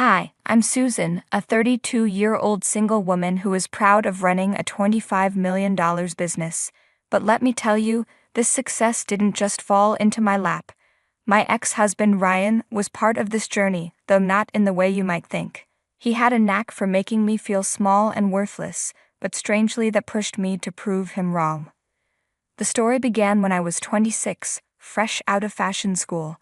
Hi, I'm Susan, a 32-year-old single woman who is proud of running a $25 million business. But let me tell you, this success didn't just fall into my lap. My ex-husband Ryan was part of this journey, though not in the way you might think. He had a knack for making me feel small and worthless, but strangely that pushed me to prove him wrong. The story began when I was 26, fresh out of fashion school.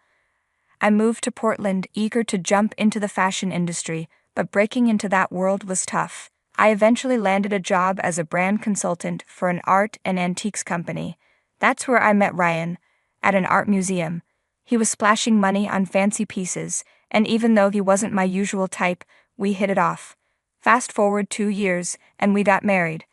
I moved to Portland, eager to jump into the fashion industry, but breaking into that world was tough. I eventually landed a job as a brand consultant for an art and antiques company. That's where I met Ryan, at an art museum. He was splashing money on fancy pieces, and even though he wasn't my usual type, we hit it off. Fast forward 2 years, and we got married.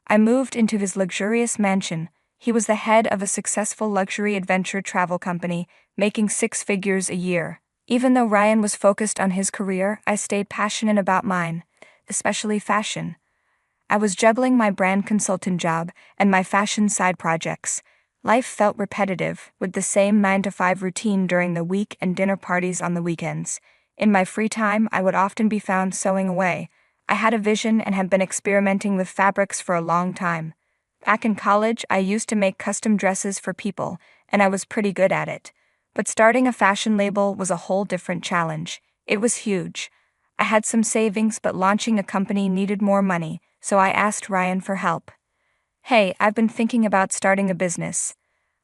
I moved into his luxurious mansion. He was the head of a successful luxury adventure travel company, making 6 figures a year. Even though Ryan was focused on his career, I stayed passionate about mine, especially fashion. I was juggling my brand consultant job and my fashion side projects. Life felt repetitive, with the same 9-to-5 routine during the week and dinner parties on the weekends. In my free time, I would often be found sewing away. I had a vision and had been experimenting with fabrics for a long time. Back in college, I used to make custom dresses for people, and I was pretty good at it. But starting a fashion label was a whole different challenge. It was huge. I had some savings, but launching a company needed more money, so I asked Ryan for help. Hey, I've been thinking about starting a business.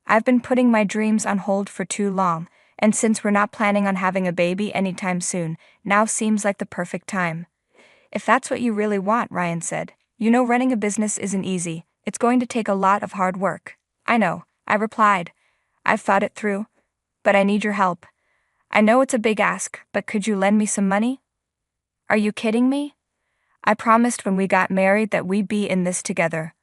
I've been putting my dreams on hold for too long, and since we're not planning on having a baby anytime soon, now seems like the perfect time. If that's what you really want, Ryan said. You know, running a business isn't easy. It's going to take a lot of hard work. I know, I replied. I've thought it through, but I need your help. I know it's a big ask, but could you lend me some money? Are you kidding me? I promised when we got married that we'd be in this together.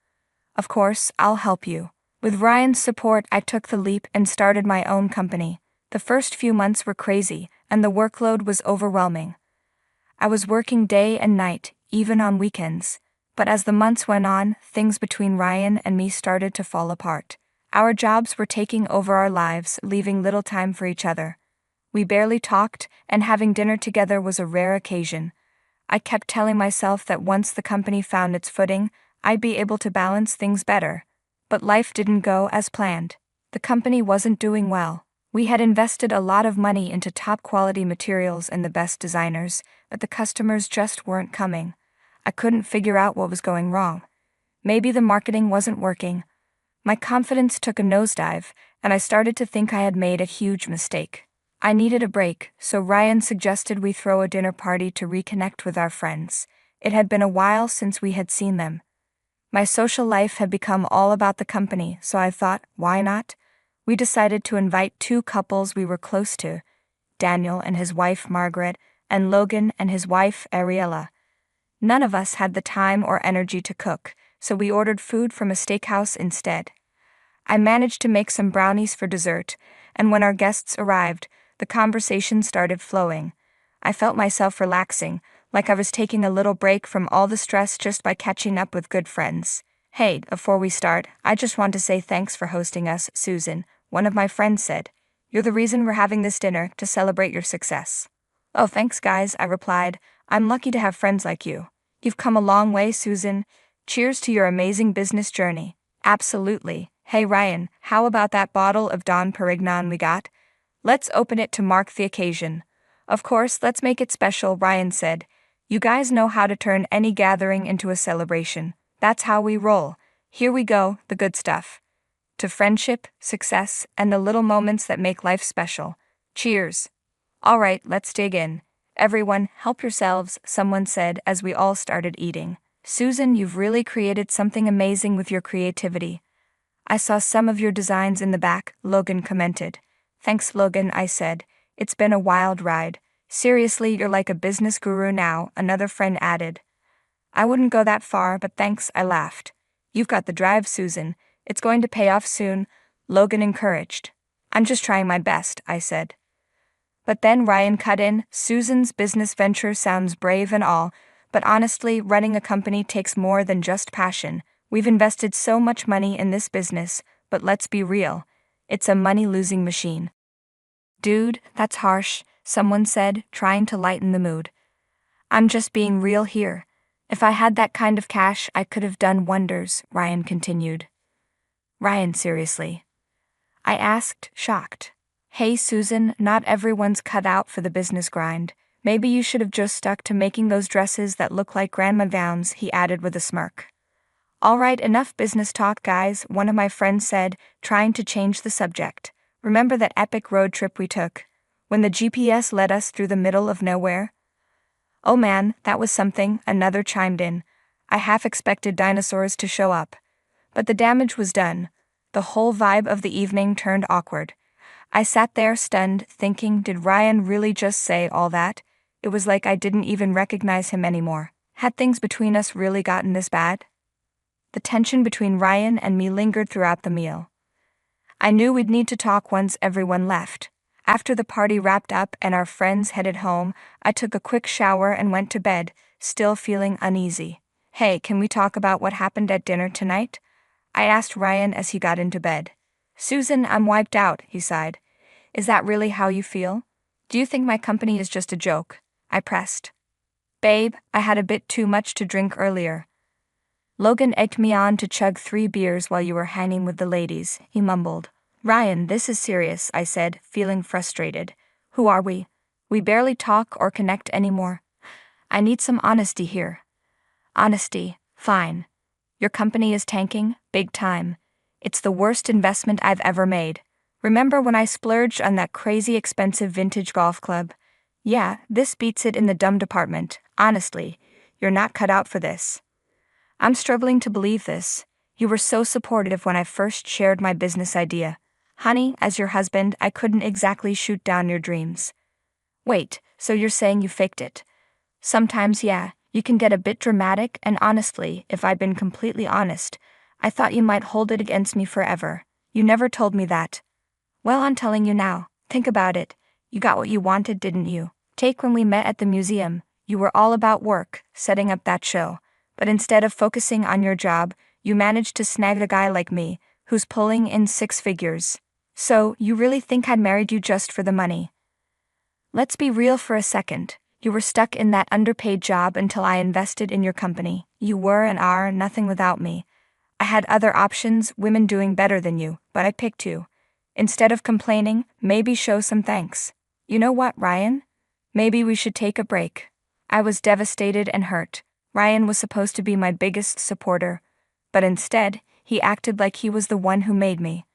Of course, I'll help you. With Ryan's support, I took the leap and started my own company. The first few months were crazy, and the workload was overwhelming. I was working day and night, even on weekends. But as the months went on, things between Ryan and me started to fall apart. Our jobs were taking over our lives, leaving little time for each other. We barely talked, and having dinner together was a rare occasion. I kept telling myself that once the company found its footing, I'd be able to balance things better. But life didn't go as planned. The company wasn't doing well. We had invested a lot of money into top-quality materials and the best designers, but the customers just weren't coming. I couldn't figure out what was going wrong. Maybe the marketing wasn't working. My confidence took a nosedive, and I started to think I had made a huge mistake. I needed a break, so Ryan suggested we throw a dinner party to reconnect with our friends. It had been a while since we had seen them. My social life had become all about the company, so I thought, why not? We decided to invite 2 couples we were close to, Daniel and his wife Margaret, and Logan and his wife Ariella. None of us had the time or energy to cook, so we ordered food from a steakhouse instead. I managed to make some brownies for dessert, and when our guests arrived, the conversation started flowing. I felt myself relaxing, like I was taking a little break from all the stress just by catching up with good friends. Hey, before we start, I just want to say thanks for hosting us, Susan, one of my friends said. You're the reason we're having this dinner, to celebrate your success. Oh, thanks guys, I replied. I'm lucky to have friends like you. You've come a long way, Susan. Cheers to your amazing business journey. Absolutely. Hey Ryan, how about that bottle of Dom Perignon we got? Let's open it to mark the occasion. Of course, let's make it special, Ryan said. You guys know how to turn any gathering into a celebration. That's how we roll. Here we go, the good stuff. To friendship, success, and the little moments that make life special. Cheers. All right, let's dig in. Everyone, help yourselves, someone said as we all started eating. Susan, you've really created something amazing with your creativity. I saw some of your designs in the back, Logan commented. Thanks, Logan, I said. It's been a wild ride. Seriously, you're like a business guru now, another friend added. I wouldn't go that far, but thanks, I laughed. You've got the drive, Susan. It's going to pay off soon, Logan encouraged. I'm just trying my best, I said. But then Ryan cut in. Susan's business venture sounds brave and all, but honestly, running a company takes more than just passion. We've invested so much money in this business, but let's be real. It's a money-losing machine. Dude, that's harsh, someone said, trying to lighten the mood. I'm just being real here. If I had that kind of cash, I could have done wonders, Ryan continued. Ryan, seriously? I asked, shocked. Hey Susan, not everyone's cut out for the business grind. Maybe you should have just stuck to making those dresses that look like grandma gowns, he added with a smirk. All right, enough business talk, guys, one of my friends said, trying to change the subject. Remember that epic road trip we took? When the GPS led us through the middle of nowhere? Oh man, that was something, another chimed in. I half expected dinosaurs to show up. But the damage was done. The whole vibe of the evening turned awkward. I sat there stunned, thinking, did Ryan really just say all that? It was like I didn't even recognize him anymore. Had things between us really gotten this bad? The tension between Ryan and me lingered throughout the meal. I knew we'd need to talk once everyone left. After the party wrapped up and our friends headed home, I took a quick shower and went to bed, still feeling uneasy. Hey, can we talk about what happened at dinner tonight? I asked Ryan as he got into bed. Susan, I'm wiped out, he sighed. Is that really how you feel? Do you think my company is just a joke? I pressed. Babe, I had a bit too much to drink earlier. Logan egged me on to chug 3 beers while you were hanging with the ladies, he mumbled. Ryan, this is serious, I said, feeling frustrated. Who are we? We barely talk or connect anymore. I need some honesty here. Honesty, fine. Your company is tanking, big time. It's the worst investment I've ever made. Remember when I splurged on that crazy expensive vintage golf club? Yeah, this beats it in the dumb department, honestly. You're not cut out for this. I'm struggling to believe this. You were so supportive when I first shared my business idea. Honey, as your husband, I couldn't exactly shoot down your dreams. Wait, so you're saying you faked it? Sometimes, yeah, you can get a bit dramatic, and honestly, if I'd been completely honest, I thought you might hold it against me forever. You never told me that. Well, I'm telling you now. Think about it. You got what you wanted, didn't you? Take when we met at the museum. You were all about work, setting up that show. But instead of focusing on your job, you managed to snag a guy like me, who's pulling in 6 figures. So, you really think I'd married you just for the money? Let's be real for a second. You were stuck in that underpaid job until I invested in your company. You were and are nothing without me. I had other options, women doing better than you, but I picked you. Instead of complaining, maybe show some thanks. You know what, Ryan? Maybe we should take a break. I was devastated and hurt. Ryan was supposed to be my biggest supporter, but instead, he acted like he was the one who made me.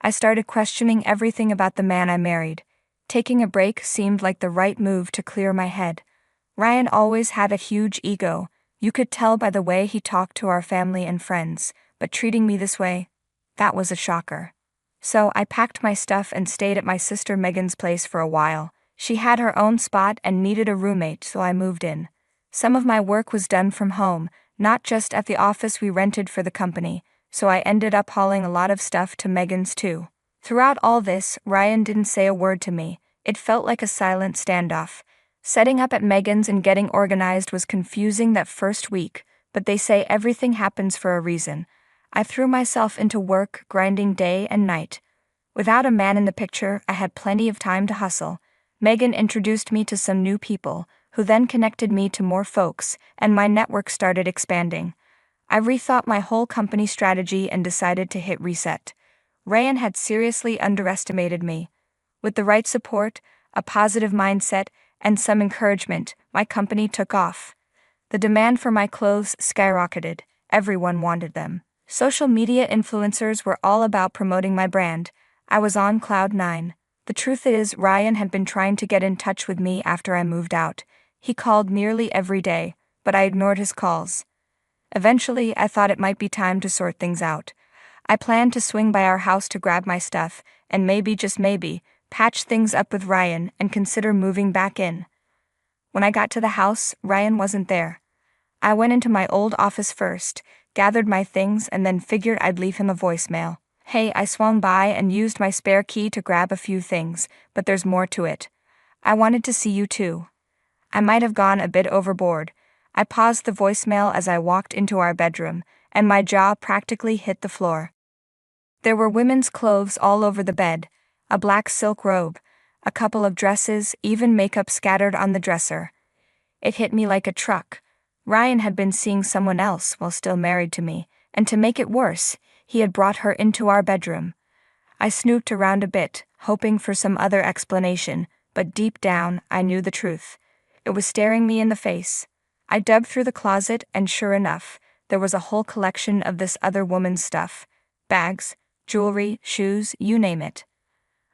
I started questioning everything about the man I married. Taking a break seemed like the right move to clear my head. Ryan always had a huge ego. You could tell by the way he talked to our family and friends, but treating me this way, that was a shocker. So I packed my stuff and stayed at my sister Megan's place for a while. She had her own spot and needed a roommate, so I moved in. Some of my work was done from home, not just at the office we rented for the company, so I ended up hauling a lot of stuff to Megan's too. Throughout all this, Ryan didn't say a word to me. It felt like a silent standoff. Setting up at Megan's and getting organized was confusing that first week, but they say everything happens for a reason. I threw myself into work, grinding day and night. Without a man in the picture, I had plenty of time to hustle. Megan introduced me to some new people, who then connected me to more folks, and my network started expanding. I rethought my whole company strategy and decided to hit reset. Ryan had seriously underestimated me. With the right support, a positive mindset, and some encouragement, my company took off. The demand for my clothes skyrocketed. Everyone wanted them. Social media influencers were all about promoting my brand. I was on cloud 9. The truth is, Ryan had been trying to get in touch with me after I moved out. He called nearly every day, but I ignored his calls. Eventually, I thought it might be time to sort things out. I planned to swing by our house to grab my stuff, and maybe, just maybe, patch things up with Ryan and consider moving back in. When I got to the house, Ryan wasn't there. I went into my old office first, gathered my things, and then figured I'd leave him a voicemail. Hey, I swung by and used my spare key to grab a few things, but there's more to it. I wanted to see you too. I might have gone a bit overboard. I paused the voicemail as I walked into our bedroom, and my jaw practically hit the floor. There were women's clothes all over the bed, a black silk robe, a couple of dresses, even makeup scattered on the dresser. It hit me like a truck. Ryan had been seeing someone else while still married to me, and to make it worse, he had brought her into our bedroom. I snooped around a bit, hoping for some other explanation, but deep down, I knew the truth. It was staring me in the face. I dug through the closet, and sure enough, there was a whole collection of this other woman's stuff. Bags, jewelry, shoes, you name it.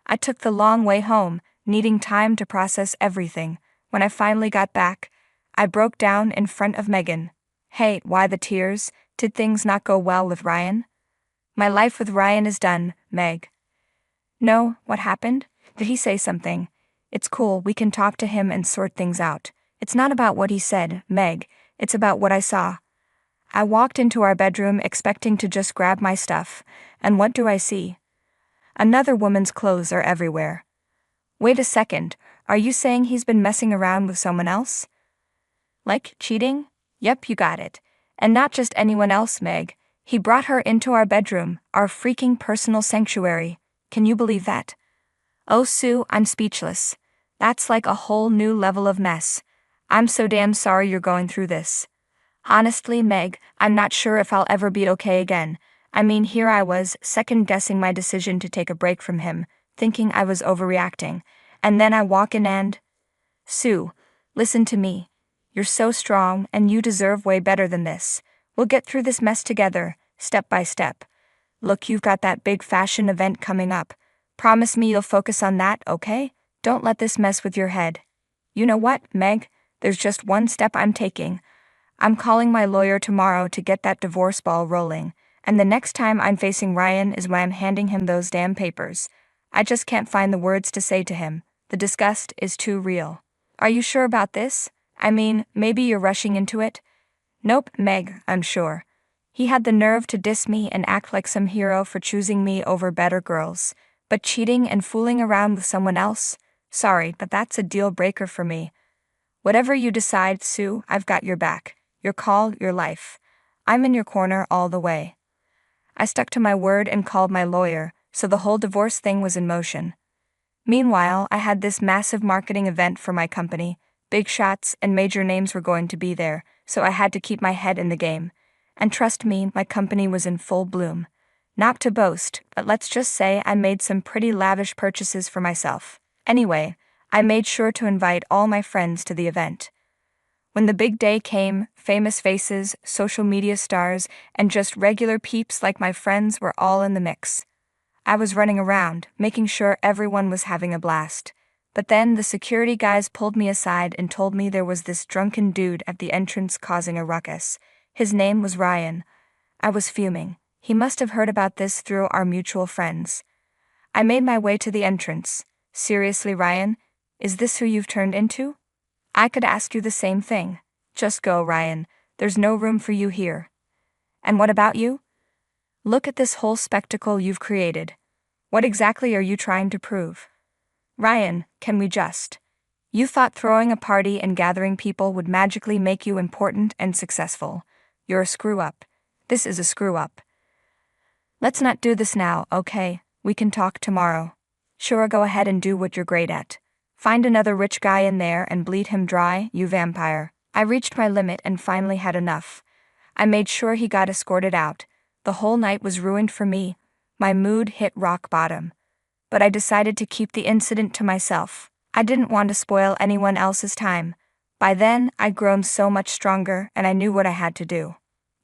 I took the long way home, needing time to process everything. When I finally got back, I broke down in front of Megan. Hey, why the tears? Did things not go well with Ryan? My life with Ryan is done, Meg. No, what happened? Did he say something? It's cool, we can talk to him and sort things out. It's not about what he said, Meg, it's about what I saw. I walked into our bedroom expecting to just grab my stuff, and what do I see? Another woman's clothes are everywhere. Wait a second, are you saying he's been messing around with someone else? Like cheating? Yep, you got it. And not just anyone else, Meg. He brought her into our bedroom, our freaking personal sanctuary. Can you believe that? Oh, Sue, I'm speechless. That's like a whole new level of mess. I'm so damn sorry you're going through this. Honestly, Meg, I'm not sure if I'll ever be okay again. I mean, here I was, second-guessing my decision to take a break from him, thinking I was overreacting. And then I walk in and... Sue, listen to me. You're so strong, and you deserve way better than this. We'll get through this mess together, step by step. Look, you've got that big fashion event coming up. Promise me you'll focus on that, okay? Don't let this mess with your head. You know what, Meg? There's just one step I'm taking. I'm calling my lawyer tomorrow to get that divorce ball rolling, and the next time I'm facing Ryan is when I'm handing him those damn papers. I just can't find the words to say to him. The disgust is too real. Are you sure about this? I mean, maybe you're rushing into it? Nope, Meg, I'm sure. He had the nerve to diss me and act like some hero for choosing me over better girls. But cheating and fooling around with someone else? Sorry, but that's a deal breaker for me. Whatever you decide, Sue, I've got your back. Your call, your life. I'm in your corner all the way. I stuck to my word and called my lawyer, so the whole divorce thing was in motion. Meanwhile, I had this massive marketing event for my company. Big shots and major names were going to be there, so I had to keep my head in the game. And trust me, my company was in full bloom. Not to boast, but let's just say I made some pretty lavish purchases for myself. Anyway, I made sure to invite all my friends to the event. When the big day came, famous faces, social media stars, and just regular peeps like my friends were all in the mix. I was running around, making sure everyone was having a blast. But then the security guys pulled me aside and told me there was this drunken dude at the entrance causing a ruckus. His name was Ryan. I was fuming. He must have heard about this through our mutual friends. I made my way to the entrance. Seriously, Ryan? Is this who you've turned into? I could ask you the same thing. Just go, Ryan. There's no room for you here. And what about you? Look at this whole spectacle you've created. What exactly are you trying to prove? Ryan, can we just? You thought throwing a party and gathering people would magically make you important and successful. You're a screw-up. This is a screw-up. Let's not do this now, okay? We can talk tomorrow. Sure, go ahead and do what you're great at. Find another rich guy in there and bleed him dry, you vampire. I reached my limit and finally had enough. I made sure he got escorted out. The whole night was ruined for me. My mood hit rock bottom. But I decided to keep the incident to myself. I didn't want to spoil anyone else's time. By then, I'd grown so much stronger and I knew what I had to do.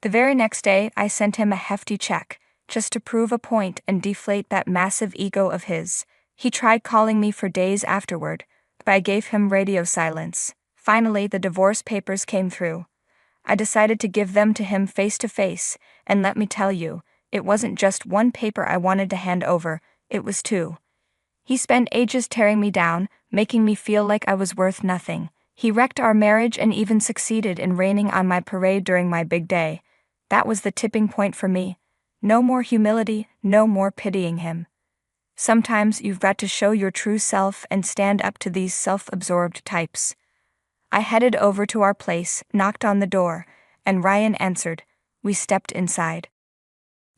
The very next day, I sent him a hefty check, just to prove a point and deflate that massive ego of his. He tried calling me for days afterward, but I gave him radio silence. Finally, the divorce papers came through. I decided to give them to him face to face, and let me tell you, it wasn't just one paper I wanted to hand over, it was two. He spent ages tearing me down, making me feel like I was worth nothing. He wrecked our marriage and even succeeded in raining on my parade during my big day. That was the tipping point for me. No more humility, no more pitying him. Sometimes you've got to show your true self and stand up to these self-absorbed types. I headed over to our place, knocked on the door, and Ryan answered. We stepped inside.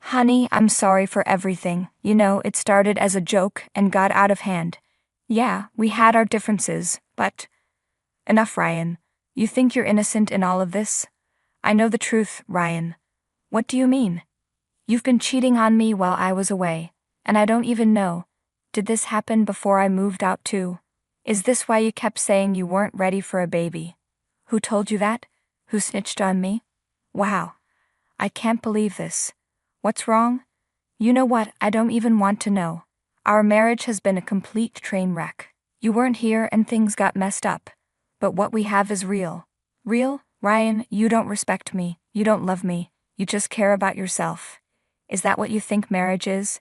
Honey, I'm sorry for everything. You know, it started as a joke and got out of hand. Yeah, we had our differences, but... Enough, Ryan. You think you're innocent in all of this? I know the truth, Ryan. What do you mean? You've been cheating on me while I was away, and I don't even know. Did this happen before I moved out too? Is this why you kept saying you weren't ready for a baby? Who told you that? Who snitched on me? Wow. I can't believe this. What's wrong? You know what, I don't even want to know. Our marriage has been a complete train wreck. You weren't here and things got messed up. But what we have is real. Real? Ryan, you don't respect me, you don't love me, you just care about yourself. Is that what you think marriage is?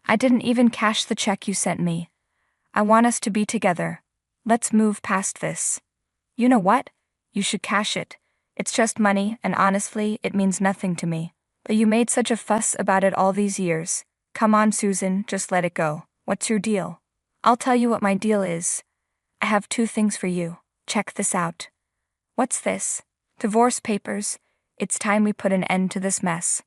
I didn't even cash the check you sent me. I want us to be together. Let's move past this. You know what? You should cash it. It's just money, and honestly, it means nothing to me. But you made such a fuss about it all these years. Come on, Susan, just let it go. What's your deal? I'll tell you what my deal is. I have 2 things for you. Check this out. What's this? Divorce papers. It's time we put an end to this mess.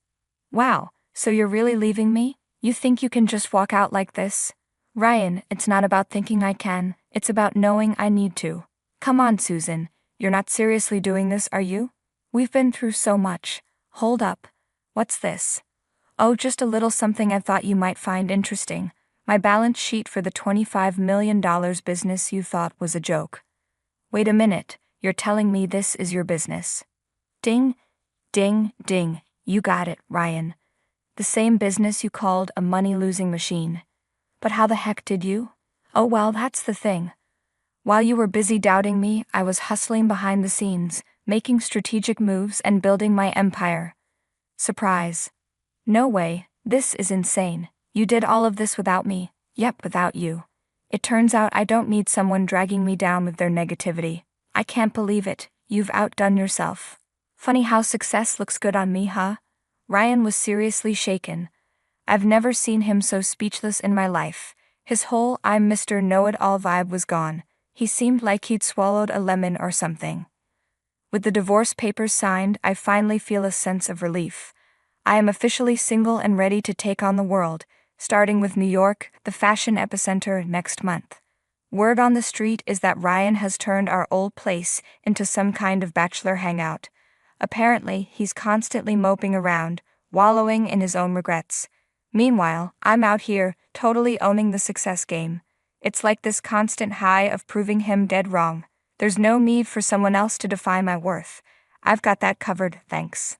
Wow, so you're really leaving me? You think you can just walk out like this? Ryan, it's not about thinking I can, it's about knowing I need to. Come on, Susan, you're not seriously doing this, are you? We've been through so much. Hold up. What's this? Oh, just a little something I thought you might find interesting. My balance sheet for the $25 million business you thought was a joke. Wait a minute, you're telling me this is your business? Ding, ding, ding, you got it, Ryan. The same business you called a money-losing machine. But how the heck did you? Oh well, that's the thing. While you were busy doubting me, I was hustling behind the scenes, making strategic moves and building my empire. Surprise. No way, this is insane. You did all of this without me. Yep, without you. It turns out I don't need someone dragging me down with their negativity. I can't believe it, you've outdone yourself. Funny how success looks good on me, huh? Ryan was seriously shaken. I've never seen him so speechless in my life. His whole I'm Mr. Know-It-All vibe was gone. He seemed like he'd swallowed a lemon or something. With the divorce papers signed, I finally feel a sense of relief. I am officially single and ready to take on the world, starting with New York, the fashion epicenter, next month. Word on the street is that Ryan has turned our old place into some kind of bachelor hangout. Apparently, he's constantly moping around, wallowing in his own regrets. Meanwhile, I'm out here, totally owning the success game. It's like this constant high of proving him dead wrong. There's no need for someone else to define my worth. I've got that covered, thanks.